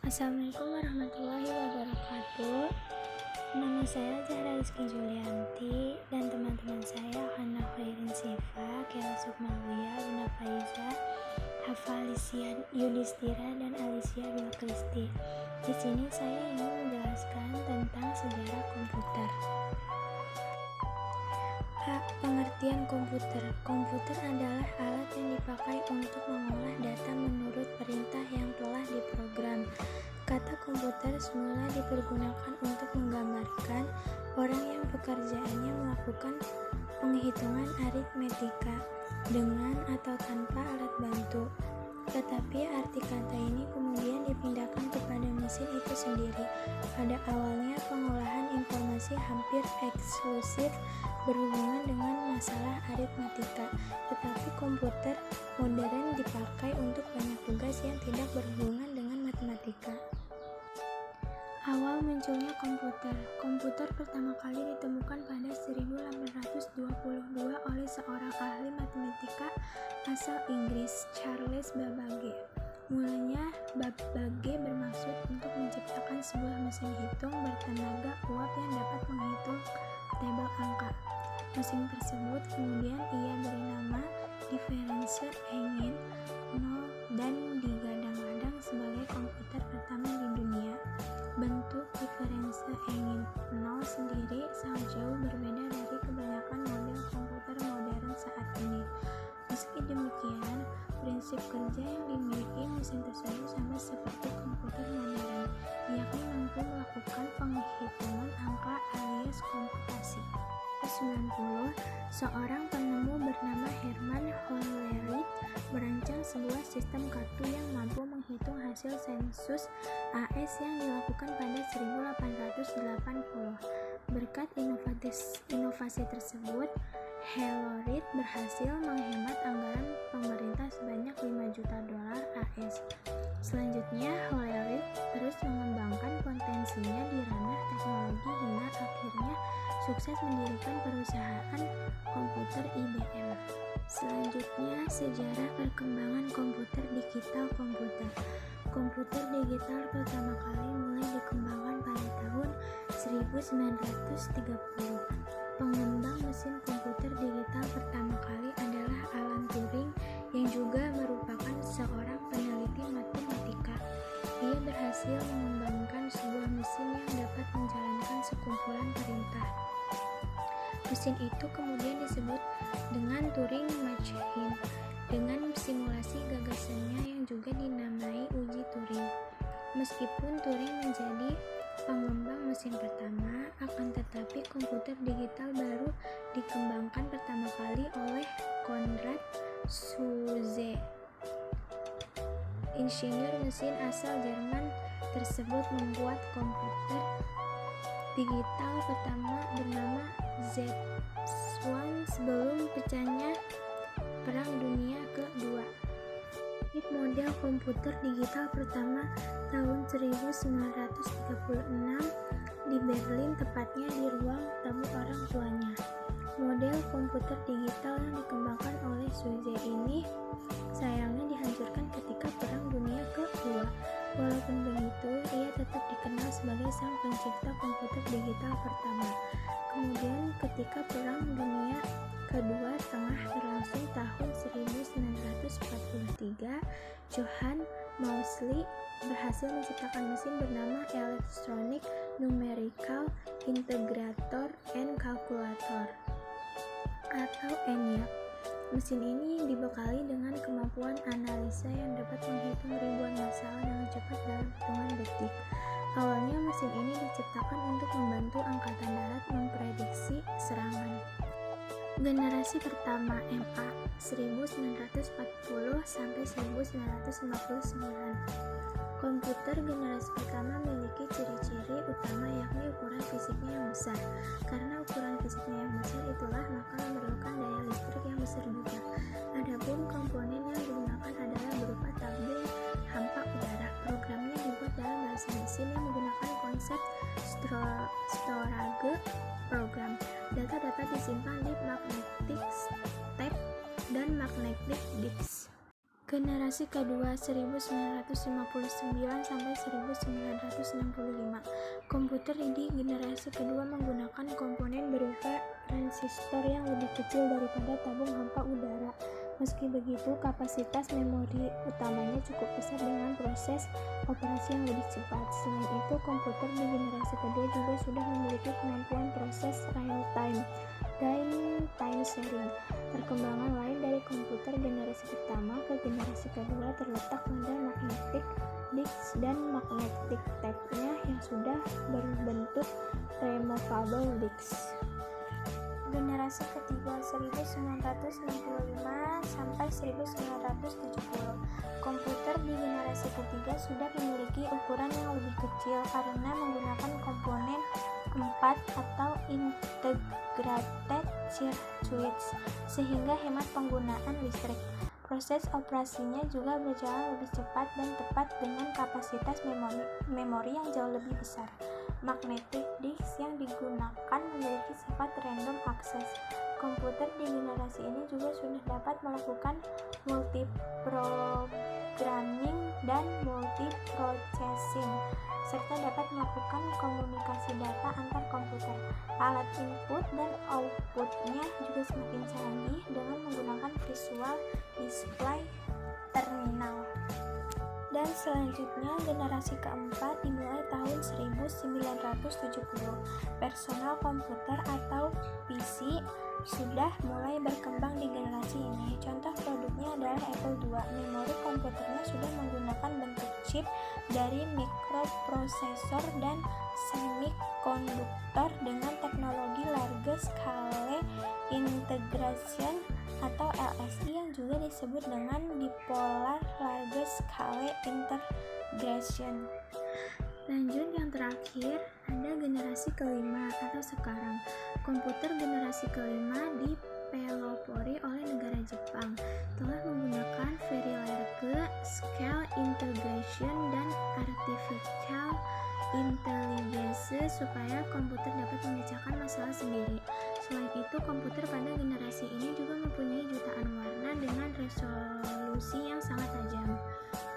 Assalamualaikum warahmatullahi wabarakatuh. Nama saya Zahra Rizky Julianti dan teman-teman saya Hana Khairin Sifa, Kela Sukmalia, Bina Faiza, Hafalisia Yudhistira, dan Alicia Dwi Kristi. Di sini saya ingin menjelaskan tentang sejarah komputer. Pengertian komputer. Komputer adalah alat yang dipakai untuk mengolah data menurut perintah yang telah diprogram. Kata komputer semula dipergunakan untuk menggambarkan orang yang pekerjaannya melakukan penghitungan aritmetika dengan atau tanpa alat bantu. Tetapi arti kata ini kemudian dipindahkan kepada mesin itu sendiri. Pada awalnya pengolahan informasi hampir eksklusif berhubungan dengan masalah aritmetika, tetapi komputer modern dipakai untuk banyak tugas yang tidak berhubungan dengan matematika. Awal munculnya komputer. Komputer pertama kali ditemukan pada 1822 oleh seorang ahli matematika asal Inggris, Charles Babbage. Mulanya Babbage bermaksud untuk menciptakan sebuah mesin hitung bertenaga uap yang dapat menghitung tabel angka. Mesin tersebut kemudian ia beri nama Difference-Engine dan digadang-gadang sebagai komputer pertama di dunia. Bentuk Difference-Engine sendiri sangat jauh berbeda dari kebanyakan model komputer modern saat ini. Meski demikian, prinsip kerja yang dimiliki mesin tersebut sama seperti komputer modern, yakni mampu melakukan penghitungan angka alias komputasi. 1990, seorang penemu bernama Herman Hollerith merancang sebuah sistem kartu yang mampu menghitung hasil sensus AS yang dilakukan pada 1880. Berkat inovasi tersebut, Hollerith berhasil menghemat anggaran pemerintah sebanyak $5 juta AS. Selanjutnya, Hollerith terus mengembangkan potensinya di ranah teknologi hingga akhirnya sukses mendirikan perusahaan komputer IBM. Selanjutnya, sejarah perkembangan komputer digital. Komputer digital pertama kali mulai dikembangkan pada tahun 1930. Pengembang mesin komputer digital pertama kali adalah Alan Turing yang juga merupakan seorang peneliti matematika. Ia berhasil mengembangkan sebuah mesin yang dapat menjalankan sekumpulan perintah. Mesin itu kemudian disebut dengan Turing Machine dengan simulasi gagasannya yang juga dinamai uji Turing. Meskipun Turing menjadi pengembang mesin pertama, akan tetapi komputer digital baru dikembangkan pertama kali oleh Konrad Zuse. Insinyur mesin asal Jerman tersebut membuat komputer digital pertama bernama Z1 sebelum pecahnya Perang Dunia Kedua. Model komputer digital pertama tahun 1936 di Berlin, tepatnya di ruang tamu orang tuanya. Model komputer digital yang dikembangkan oleh Zuse ini sayangnya dihancurkan ketika Perang Dunia Kedua. Walaupun begitu, ia tetap dikenal sebagai sang pencipta komputer digital pertama. Kemudian ketika Perang Dunia Kedua tengah berlangsung tahun 1943, Johann Moseley berhasil menciptakan mesin bernama Electronic Numerical Integrator and Calculator atau ENIAC. Mesin ini dibekali dengan kemampuan analisa yang dapat menghitung ribuan masalah dengan cepat dalam hitungan detik. Awalnya mesin ini diciptakan untuk membantu angkatan darat memprediksi serangan. Generasi pertama MA 1940 sampai 1959. Komputer generasi pertama memiliki ciri-ciri utama yakni ukuran fisiknya yang besar. Karena ukuran fisiknya yang besar itulah maka memerlukan daya listrik yang besar juga. Adapun komponen yang digunakan adalah berupa tabung hampa udara. Programnya dibuat dalam bahasa mesin yang menggunakan konsep storage program. Data-data disimpan di magnetic tape dan magnetic disk. Generasi kedua 1959 sampai 1965. Komputer di generasi kedua menggunakan komponen berupa transistor yang lebih kecil daripada tabung hampa udara. Meski begitu, kapasitas memori utamanya cukup besar dengan proses operasi yang lebih cepat. Selain itu, komputer di generasi kedua juga sudah memiliki kemampuan proses real-time dan time sharing. Perkembangan lain dari komputer generasi pertama ke generasi kedua terletak pada magnetic disk dan magnetic tape-nya yang sudah berbentuk removable disk. Generasi ketiga 1965 sampai 1970. Komputer di generasi ketiga sudah memiliki ukuran yang lebih kecil karena menggunakan komponen 4 atau integrated circuits sehingga hemat penggunaan listrik. Proses operasinya juga berjalan lebih cepat dan tepat dengan kapasitas memori yang jauh lebih besar. Magnetic disk yang digunakan memiliki sifat random access. Komputer di generasi ini juga sudah dapat melakukan multiprogramming dan multiprocessing, serta dapat melakukan komunikasi data antar komputer. Alat input dan outputnya juga semakin canggih dengan menggunakan visual display terminal. Dan selanjutnya generasi keempat dimulai tahun 1970. Personal komputer atau PC sudah mulai berkembang di generasi ini. Contoh produknya adalah Apple II. Memori komputernya sudah menggunakan bentuk chip dari mikroprosesor dan semikonduktor dengan teknologi large scale integration atau LSI yang juga disebut dengan dipolar large scale integration. Lanjut yang terakhir, ada generasi kelima atau sekarang. Komputer generasi kelima dipelopori oleh negara Jepang, telah menggunakan very large scale integration dan artificial intelligence supaya komputer dapat memecahkan masalah sendiri. Selain itu, komputer pada generasi ini juga mempunyai jutaan warna dengan resolusi yang sangat tajam.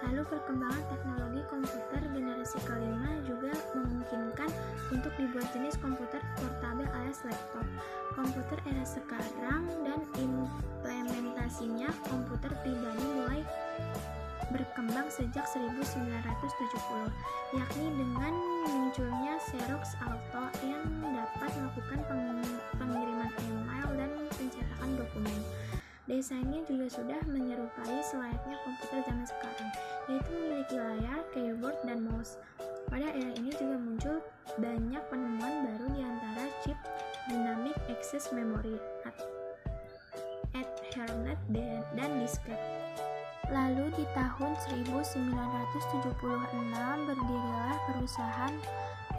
Lalu perkembangan teknologi komputer generasi kelima juga memungkinkan untuk dibuat jenis komputer portabel alias laptop. Komputer era sekarang dan implementasinya komputer pribadi mulai berkembang sejak 1970, yakni dengan munculnya Xerox Alto yang dapat melakukan pengiriman email dan pencetakan dokumen. Desainnya juga sudah menyerupai selayaknya komputer zaman sekarang, yaitu memiliki layar, keyboard, dan mouse. Pada era ini juga muncul banyak penemuan baru di antara chip dynamic access memory, Ethernet, dan disket. Lalu di tahun 1976 berdirilah perusahaan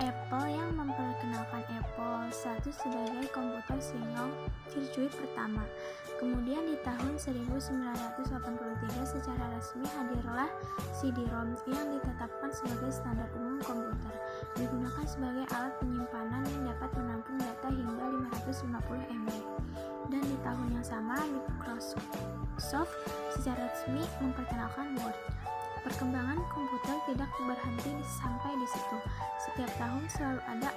Apple yang memperkenalkan Apple I sebagai komputer single circuit pertama. Kemudian di tahun 1983 secara resmi hadirlah CD-ROM yang ditetapkan sebagai standar umum komputer. Digunakan sebagai alat penyimpanan yang dapat menampung data hingga 550 MB. Dan di tahun yang sama Microsoft secara resmi memperkenalkan Word. Perkembangan komputer tidak berhenti sampai di situ. Setiap tahun selalu ada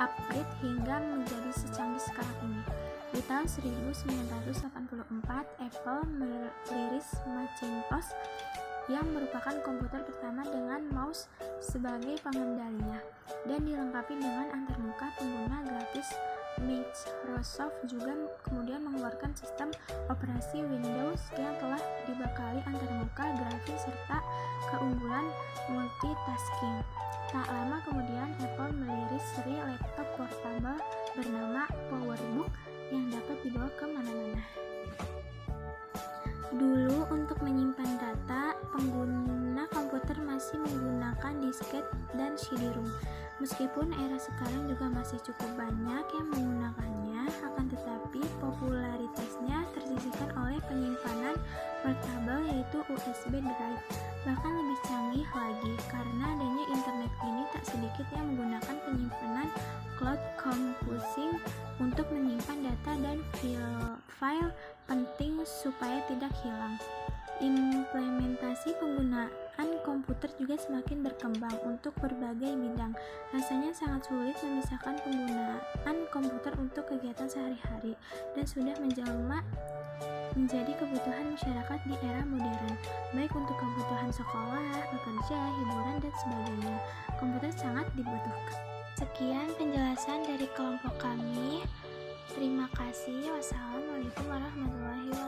upgrade hingga menjadi secanggih sekarang ini. Di tahun 1984, Apple merilis Macintosh yang merupakan komputer pertama dengan mouse sebagai pengendalinya dan dilengkapi dengan antarmuka pengguna grafis. Microsoft juga kemudian mengeluarkan sistem operasi Windows yang telah dibekali antarmuka grafis serta keunggulan multitasking. Tak lama kemudian Apple merilis seri laptop portable bernama PowerBook yang dapat dibawa ke mana-mana. Dulu untuk menyimpan data, pengguna komputer masih menggunakan disket dan CD-ROM. Meskipun era sekarang juga masih cukup banyak yang menggunakannya, akan tetapi popularitasnya tersisihkan oleh penyimpanan portable yaitu USB drive. Bahkan lebih canggih lagi, karena adanya internet ini tak sedikit yang menggunakan penyimpanan cloud computing untuk menyimpan data dan file penting supaya tidak hilang. Implementasi penggunaan komputer juga semakin berkembang untuk berbagai bidang. Rasanya sangat sulit memisahkan penggunaan komputer untuk kegiatan sehari-hari dan sudah menjelma menjadi kebutuhan masyarakat di era modern, baik untuk kebutuhan sekolah, bekerja, hiburan, dan sebagainya. Komputer sangat dibutuhkan. Sekian penjelasan dari kelompok kami. Terima kasih. Wassalamualaikum warahmatullahi wabarakatuh.